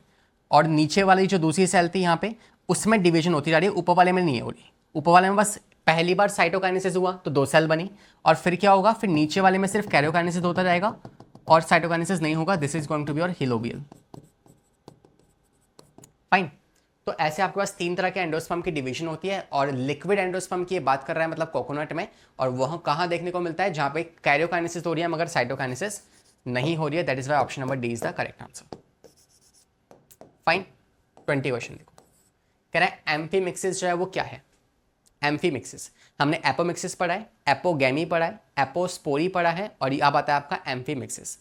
और नीचे वाली जो दूसरी सेल थी यहाँ पे उसमें डिवीजन होती जा रही है, ऊपर वाले में नहीं हो रही। ऊपर वाले में बस पहली बार साइटोकाइनेसिस हुआ तो 2 सेल बनी, और फिर क्या होगा, फिर नीचे वाले में सिर्फ कैरियोकाइनेसिस होता जाएगा और साइटोकाइनेसिस नहीं होगा। This is going to be your helobial. Fine. तो ऐसे आपके पास 3 तरह के एंडोस्पर्म की डिवीजन होती है, और लिक्विड एंडोस्पर्म की बात कर रहा है मतलब कोकोनट में, और वह कहाँ देखने को मिलता है, जहां पे कैरियोकाइनेसिस हो रही है मगर साइटोकाइनेसिस नहीं हो रही है। That is why option number D is the correct answer. Fine. 20 question देखो, कह रहा है एम्फीमिक्सिस जो है वो क्या है। एम्फीमिक्सिस हमने एपोमिक्सिस पढ़ा है, एपोगैमी पढ़ा है, एपोस्पोरी पढ़ा है, और ये अब आता है आपका एम्फीमिक्सिस।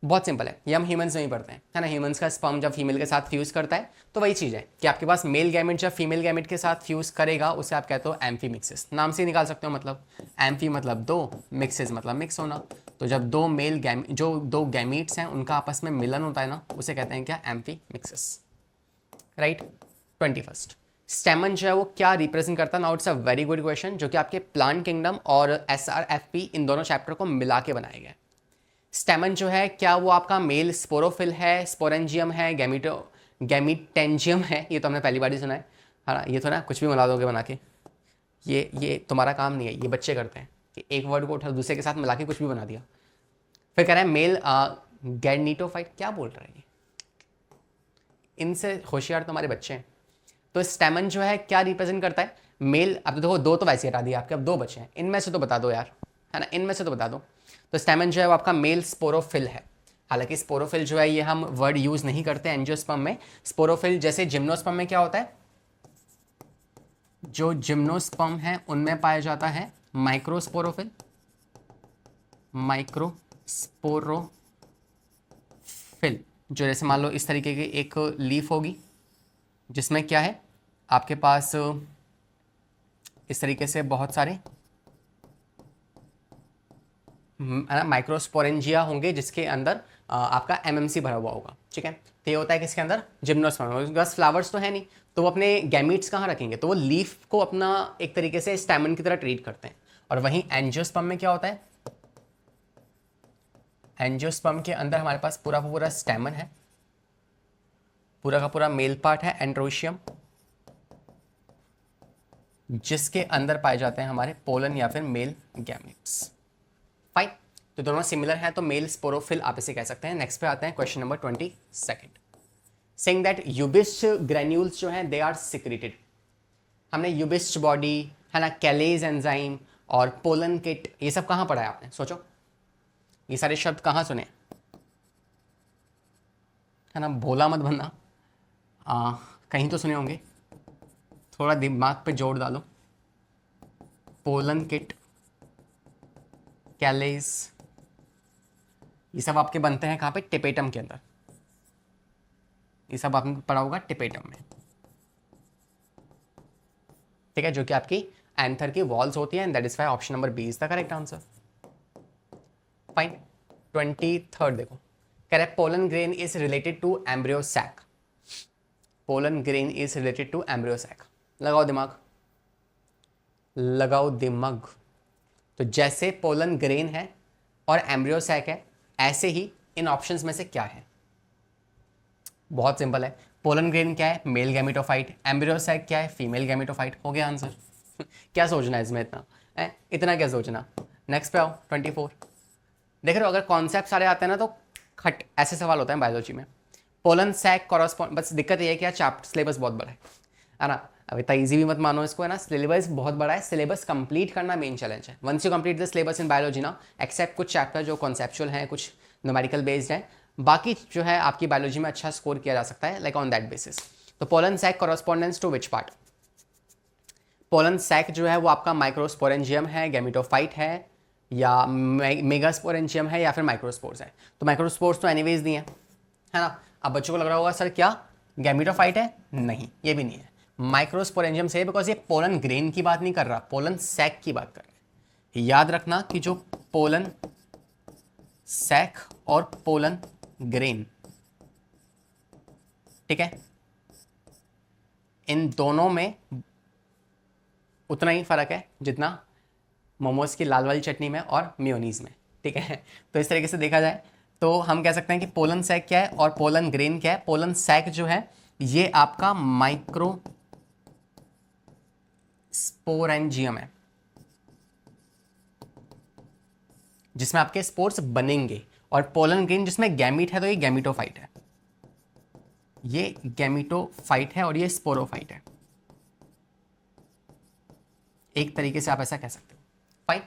बहुत सिंपल है, ये हम ह्यूमंस में ही पढ़ते हैं, है ना। ह्यूमंस का स्पर्म जब फीमेल के साथ फ्यूज करता है तो वही चीज़ है कि आपके पास मेल गैमेट जब फीमेल गैमेट के साथ फ्यूज करेगा उसे आप कहते हो एम्फीमिक्सिस। नाम से निकाल सकते हो, मतलब एम्फी मतलब 2, मिक्सिस मतलब मिक्स होना। तो जब जो 2 गैमीट्स हैं उनका आपस में मिलन होता है ना, उसे कहते हैं क्या, एम्फीमिक्सिस। राइट। 21 स्टेमन जो है वो क्या रिप्रेजेंट करता है। Now it's a very good question, जो कि आपके प्लांट किंगडम और SRFP इन दोनों चैप्टर को मिला के बनाए गए। स्टेमन जो है क्या वो आपका मेल स्पोरोफिल है, स्पोरेंजियम है, गैमीटेंजियम है, ये तो हमने पहली बार ही सुना है ना। ये तो ना कुछ भी मिला दोगे बना के, ये तुम्हारा काम नहीं है, ये बच्चे करते हैं कि एक वर्ड को उठा दूसरे के साथ मिला के कुछ भी बना दिया। फिर कह रहा है मेल गैरनीटोफाइट, क्या बोल रहा है ये, इनसे होशियार तुम्हारे बच्चे हैं। तो स्टेमन जो है क्या रिप्रेजेंट करता है, मेल। अब देखो 2 तो वैसे हटा दिया आपके, अब 2 बचे हैं, इनमें से तो बता दो यार, है ना, इनमें से तो बता दो। तो स्टेमन जो है वो आपका मेल स्पोरोफिल है। हालांकि स्पोरोफिल जो है ये हम वर्ड यूज नहीं करते एंजियोस्पर्म में। स्पोरोफिल जैसे जिम्नोस्पर्म में क्या होता है, जो जिम्नोस्पर्म है उनमें पाया जाता है माइक्रोस्पोरोफिल, माइक्रोस्पोरोफिल, जो जैसे मान लो इस तरीके की एक लीफ होगी जिसमें क्या है आपके पास इस तरीके से बहुत सारे माइक्रोस्पोरेंजिया होंगे जिसके अंदर आपका MMC भरा हुआ होगा। ठीक है, तो ये होता है किसके अंदर, जिम्नोस्पर्म। बस फ्लावर्स तो है नहीं, तो वो अपने गैमीट्स कहाँ रखेंगे, तो वो लीफ को अपना एक तरीके से स्टैमन की तरह ट्रीट करते हैं। और वहीं एंजियोस्पर्म में क्या होता है, एंजियोस्पर्म के अंदर हमारे पास पूरा का पूरा स्टैमन है, पूरा का पूरा मेल पार्ट है एंड्रोशियम, जिसके अंदर पाए जाते हैं हमारे पोलन या फिर मेल गैमेट्स। फाइन। तो दोनों सिमिलर हैं तो मेल स्पोरोफिल आप इसे कह सकते हैं। नेक्स्ट पे आते हैं question number 22, saying that ubisch granules जो हैं दे आर सिक्रेटेड। हमने यूबिस्ट बॉडी, है ना, कैलेज एंजाइम और पोलन किट, ये सब कहाँ पढ़ा है आपने, सोचो ये सारे शब्द कहाँ सुने, है ना, भोला मत बनना, कहीं तो सुने होंगे, थोड़ा दिमाग पे जोर डालो। पोलन किट, कैलेज, ये सब आपके बनते हैं कहाँ पे, टिपेटम के अंदर। ये सब आपने पढ़ा होगा टिपेटम में, ठीक है, जो कि आपकी एंथर की वॉल्स होती है। And that is why option number B is the correct answer. Fine. 23 देखो, कह रहा है pollen grain is related to embryo sac. Pollen grain is related to embryo sac. लगाओ दिमाग, लगाओ दिमाग। तो जैसे पोलन ग्रेन है और एम्ब्रियो सैक है, ऐसे ही इन ऑप्शंस में से क्या है। बहुत सिंपल है, पोलन ग्रेन क्या है, मेल गैमेटोफाइट, एम्ब्रियो सैक क्या है, फीमेल गैमेटोफाइट। हो गया आंसर। क्या सोचना है इसमें इतना क्या सोचना। नेक्स्ट पे आओ 24। देख रहे हो, अगर कॉन्सेप्ट सारे आते हैं ना तो खट ऐसे सवाल होता है बायोलॉजी में। पोलन सैक कॉरस्पॉन्ड, बस दिक्कत ये है कि यार चैप्टर सिलेबस बहुत बड़ा है ना। अब इतना ईजी भी मत मानो इसको, है ना, सिलेबस बहुत बड़ा है। सिलेबस कंप्लीट करना मेन चैलेंज है। Once you complete the syllabus in biology ना, एक्सेप्ट कुछ चैप्टर जो कॉन्सेप्चुअल हैं, कुछ न्यूमेरिकल बेस्ड हैं, बाकी जो है आपकी बायोलॉजी में अच्छा स्कोर किया जा सकता है लाइक ऑन दैट बेसिस। तो pollen sac correspondence to which part? Pollen sac जो है वो आपका माइक्रोस्पोरेंजियम है, गैमेटोफाइट है, या मेगास्पोरेंजियम है, या फिर माइक्रोस्पोर्स है। तो माइक्रोस्पोर्स तो एनीवेज नहीं है ना। अब बच्चों को लग रहा होगा सर क्या गैमेटोफाइट है? नहीं, ये भी नहीं है। माइक्रोस्पोरेंजियम से, बिकॉज ये पोलन ग्रेन की बात नहीं कर रहा, पोलन सैक की बात कर रहा है। याद रखना कि जो पोलन सैक और पोलन ग्रेन, ठीक है, इन दोनों में उतना ही फर्क है जितना मोमोज की लाल वाली चटनी में और मेयोनीज में, ठीक है। तो इस तरीके से देखा जाए तो हम कह सकते हैं कि पोलन सैक क्या है और पोलन ग्रेन क्या है। पोलन सैक जो है ये आपका माइक्रो स्पोरेंजियम है, जिसमें आपके स्पोर्स बनेंगे, और पोलन ग्रेन जिसमें गैमीट है तो ये गैमीटोफाइट है, ये गैमीटोफाइट है और ये स्पोरोफाइट है। एक तरीके से आप ऐसा कह सकते हो। फाइन,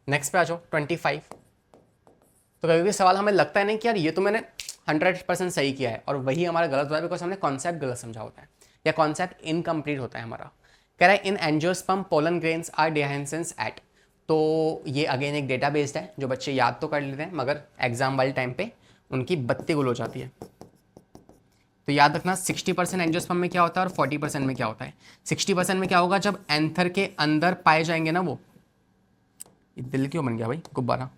नेक्स्ट पे आ जाओ 25। तो कभी भी सवाल हमें लगता है नहीं कि यार ये तो मैंने 100% सही किया है, और वही हमारा गलत हुआ है बिकॉज हमने कॉन्सेप्ट गलत समझा होता है या कॉन्सेप्ट इनकम्प्लीट होता है हमारा। कह रहा है in angiosperm pollen grains are dehiscence at. तो ये अगेन एक डेटा बेस्ड है जो बच्चे याद तो कर लेते हैं मगर एग्जाम वाले टाइम पे उनकी बत्ती गुल हो जाती है। तो याद रखना 60% एंजियोस्पर्म में क्या होता है और 40% में क्या होता है। 60% में क्या होगा जब एंथर के अंदर पाए जाएंगे ना वो, ये दिल क्यों बन गया भाई गुब्बारा,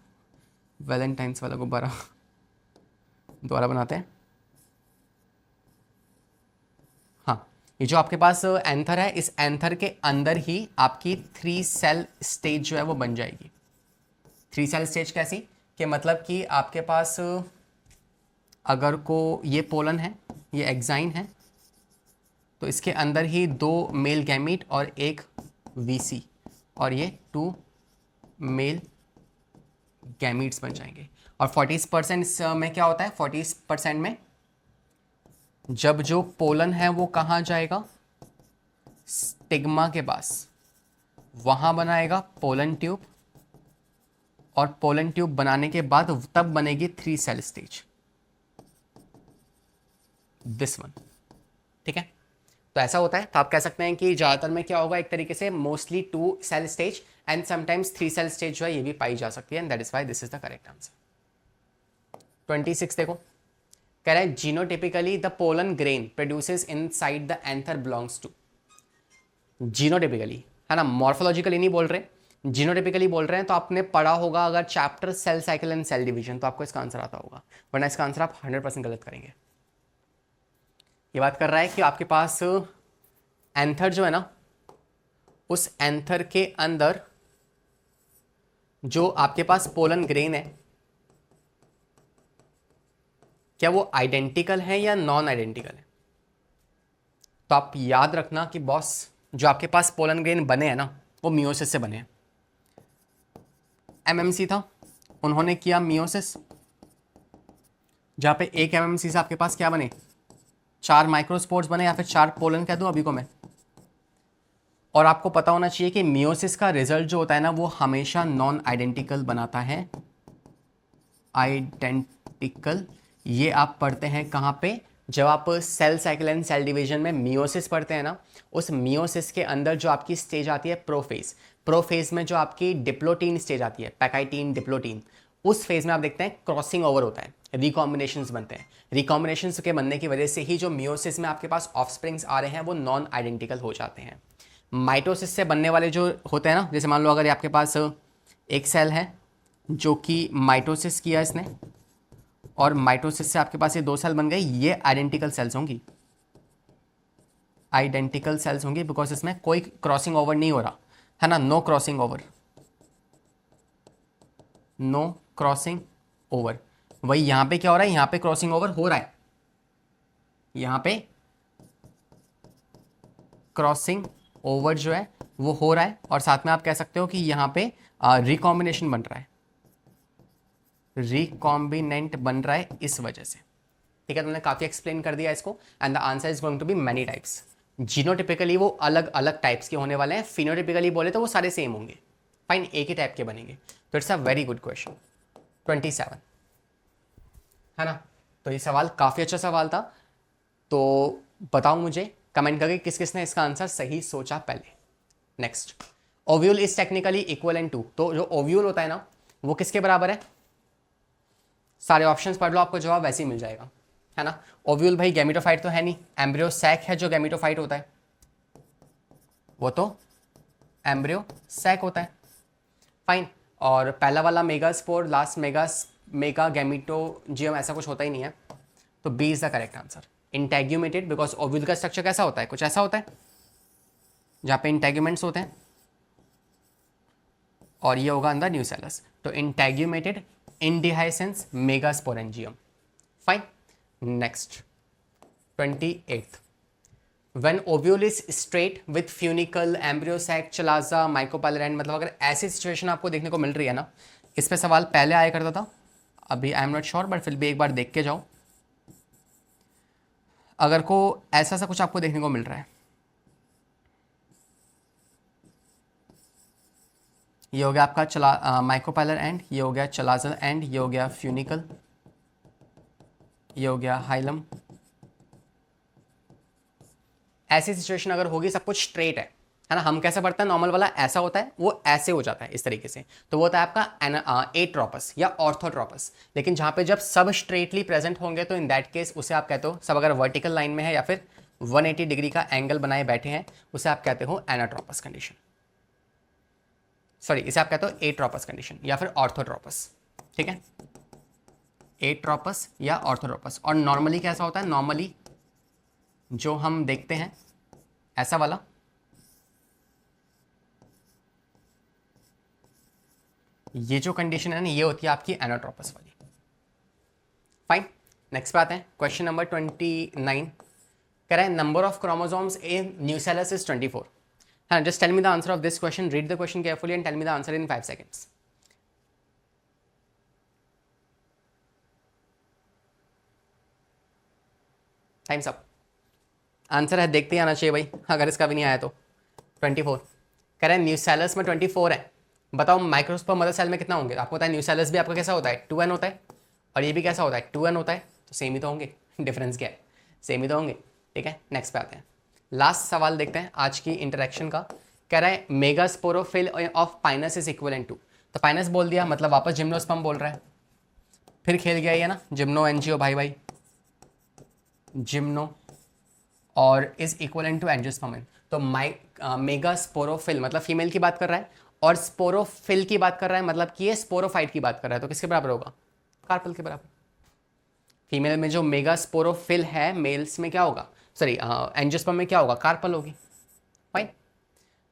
वैलेंटाइंस वाला गुब्बारा दोबारा बनाते हैं। हाँ, ये जो आपके पास एंथर है, इस एंथर के अंदर ही आपकी 3 सेल स्टेज जो है वो बन जाएगी। 3 सेल स्टेज कैसी कि मतलब कि आपके पास अगर को ये पोलन है, ये एक्साइन है, तो इसके अंदर ही 2 मेल गैमीट और 1 वीसी, और ये 2 मेल गैमीट्स बन जाएंगे। और 40% में क्या होता है, 40% में जब जो पोलन है वो कहाँ जाएगा, स्टिग्मा के पास, वहाँ बनाएगा पोलन ट्यूब, और पोलन ट्यूब बनाने के बाद तब बनेगी 3 सेल स्टेज, दिस वन, ठीक है। तो ऐसा होता है। तो आप कह सकते हैं कि ज़्यादातर में क्या होगा, एक तरीके से mostly 2 cell stage and sometimes 3 cell stage जो है ये भी पाई जा सकती है, and that is why this is the correct answer. 26 देखो, कह रहा है genotypically the pollen grain produces inside the anther belongs to. Genotypically है ना, मॉर्फोलॉजिकली नहीं बोल रहे, जीनोटिपिकली बोल रहे हैं। तो आपने पढ़ा होगा अगर chapter cell cycle and cell division, तो आपको इसका आंसर आता होगा, वरना इसका आंसर आप 100% गलत करेंगे। ये बात कर रहा है कि आपके पास एंथर जो है ना, उस एंथर के अंदर जो आपके पास पोलन ग्रेन है, क्या वो आइडेंटिकल है या नॉन आइडेंटिकल है। तो आप याद रखना कि बॉस जो आपके पास पोलन ग्रेन बने हैं ना, वो मियोसिस से बने हैं। एमएमसी था, उन्होंने किया मियोसिस, जहां पे 1 एमएमसी से आपके पास क्या बने, 4 माइक्रोस्पोर्स बने, या फिर 4 पोलन कह दूं अभी को मैं। और आपको पता होना चाहिए कि मियोसिस का रिजल्ट जो होता है ना, वो हमेशा नॉन आइडेंटिकल बनाता है। आइडेंटिकल ये आप पढ़ते हैं कहाँ पे, जब आप cell cycle and cell division में मियोसिस पढ़ते हैं ना, उस मियोसिस के अंदर जो आपकी स्टेज आती है प्रोफेज, प्रोफेज में जो आपकी डिप्लोटीन स्टेज आती है, पैकाइटीन डिप्लोटीन, उस फेज में आप देखते हैं क्रॉसिंग ओवर होता है, रिकॉम्बिनेशंस बनते हैं। रिकॉम्बिनेशंस के बनने की वजह से ही जो मियोसिस में आपके पास ऑफस्प्रिंग्स आ रहे हैं वो नॉन आइडेंटिकल हो जाते हैं। माइटोसिस से बनने वाले जो होते हैं ना, जैसे मान लो अगर आपके पास एक सेल है जो कि माइटोसिस किया इसने, और माइटोसिस से आपके पास ये 2 सेल बन गए, ये आइडेंटिकल सेल्स होंगी, आइडेंटिकल सेल्स होंगी, बिकॉज इसमें कोई क्रॉसिंग ओवर नहीं हो रहा है ना, no crossing over, no crossing over. वही यहां पे क्या हो रहा है, यहां पे क्रॉसिंग ओवर हो रहा है, यहां पे क्रॉसिंग ओवर जो है वो हो रहा है, और साथ में आप कह सकते हो कि यहां पे रिकॉम्बिनेशन बन रहा है, रिकॉम्बिनेंट बन रहा है इस वजह से, ठीक है। तुमने काफी एक्सप्लेन कर दिया इसको, and the answer is going to be many types. Genotypically वो अलग अलग टाइप्स के होने वाले हैं, फिनोटिपिकली बोले तो वो सारे सेम होंगे, फाइन, एक ही टाइप के बनेंगे। तो it's a very good question. 27 है ना, तो ये सवाल काफ़ी अच्छा सवाल था। तो बताओ मुझे कमेंट करके किस किसने इसका आंसर सही सोचा पहले। Next, ovule is technically equivalent to, तो जो ओव्यूल होता है ना वो किसके बराबर है? सारे ऑप्शंस पढ़ लो, आपको जवाब वैसे ही मिल जाएगा, है ना। ओव्यूल भाई गैमेटोफाइट तो है नहीं, एम्ब्रियो सैक है जो गैमेटोफाइट होता है, वो तो एम्ब्रियो सैक होता है, फाइन। और पहला वाला मेगास्पोर, लास्ट मेगा गैमेटोजियम, ऐसा कुछ होता ही नहीं है, तो B is the correct answer. Integumented, because ovule का स्ट्रक्चर कैसा होता है? कुछ ऐसा होता है जहाँ पे इंटेग्यूमेंट्स होते हैं, और ये होगा अंदर न्यूसेलस, तो integumented indehiscent megasporangium, fine. Next 28th, when ovule is straight with funicle, embryo sac, chalaza, micropylar, मतलब अगर ऐसी सिचुएशन आपको देखने को मिल रही है ना, इस पे सवाल पहले आया करता था, अभी I am not sure, but फिर भी एक बार देख के जाओ। अगर को ऐसा सा कुछ आपको देखने को मिल रहा है, ये हो गया आपका चला माइकोपाइलर एंड, ये हो गया चलाजल एंड, ये हो गया फ्यूनिकल, ये हो गया हाइलम, ऐसी सिचुएशन अगर होगी, सब कुछ स्ट्रेट है ना, हम कैसे पढ़ते हैं, नॉर्मल वाला ऐसा होता है, वो ऐसे हो जाता है इस तरीके से, तो वो होता है आपका एट्रोपस या ऑर्थोट्रोपस। लेकिन जहाँ पे जब सब स्ट्रेटली प्रेजेंट होंगे तो इन दैट केस उसे आप कहते हो, सब अगर वर्टिकल लाइन में है या फिर 180 डिग्री का एंगल बनाए बैठे हैं, उसे आप कहते हो एनाट्रोपस कंडीशन, सॉरी इसे आप कहते हो एट्रोपस कंडीशन या फिर ऑर्थोट्रोपस, ठीक है, एट्रोपस या ऑर्थोट्रोपस। और नॉर्मली कैसा होता है? नॉर्मली जो हम देखते हैं ऐसा वाला, ये जो कंडीशन है ना, ये होती है आपकी एनाट्रोपस वाली, फाइन। नेक्स्ट पे आते हैं, क्वेश्चन नंबर 29 कह रहा है number of chromosomes in nucellus is 24, है ना। Just tell me the answer of this question, read the question carefully and tell me the answer in 5 seconds। Times up. Answer है देखते ही आना चाहिए भाई, अगर इसका भी नहीं आया तो। 24 कह रहे हैं न्यूसेलस में 24 है, बताओ माइक्रोस्पोर मदर सेल में कितना होंगे? आपको पता है न्यूसेलस भी आपका कैसा होता है, 2n होता है, और ये भी कैसा होता है, 2n होता है, तो सेम ही तो होंगे, डिफरेंस क्या है, सेम ही तो होंगे, ठीक है। नेक्स्ट पे आते हैं, लास्ट सवाल देखते हैं आज की इंटरेक्शन का। कह रहा है megasporophyll of pinus is equivalent to, तो पाइनस बोल दिया मतलब वापस जिम्नोस्पर्म बोल रहा है, फिर खेल गया ये ना, जिम्नो एनजियो भाई भाई, जिम्नो और इज इक्वलेंट टू एंजियोस्पर्म, तो मेगास्पोरोफिल मतलब फीमेल की बात कर रहा है, और स्पोरोफिल की बात कर रहा है, मतलब कि ये स्पोरोफाइट की बात कर रहा है, तो किसके बराबर होगा? कार्पल के बराबर। फीमेल में जो मेगास्पोरोफिल है, मेल्स में क्या होगा, सॉरी एंजियोस्पर्म में क्या होगा, कार्पल होगी, फाइन।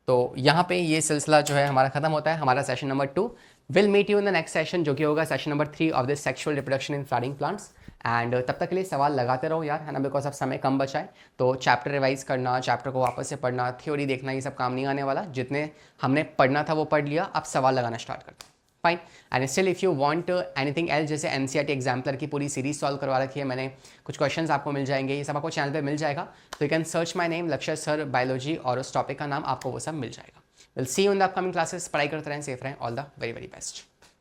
तो यहाँ पे ये सिलसिला जो है हमारा खत्म होता है, हमारा session number 2। Will meet you in the next session, जो कि होगा session number 3 of this sexual reproduction in flowering plants. And तब तक के लिए सवाल लगाते रहो यार, है ना, बिकॉज अब समय कम बचा है, तो चैप्टर रिवाइज करना, चैप्टर को वापस से पढ़ना, थ्योरी देखना, ये सब काम नहीं आने वाला। जितने हमने पढ़ना था वो पढ़ लिया, अब सवाल लगाना स्टार्ट करते हैं, fine. And still if you want anything else, जैसे एनसीईआरटी एग्जाम्पलर की पूरी सीरीज सॉल्व करवा रखी है मैंने, कुछ क्वेश्चंस आपको मिल जाएंगे, ये सब आपको चैनल पे मिल जाएगा, तो you can search my name लक्ष्य सर बायोलॉजी, और उस टॉपिक का नाम आपको वो सब मिल जाएगा। Will see you in the upcoming classes. पढ़ाई करते रहें, सेफ रहें, all the very very best.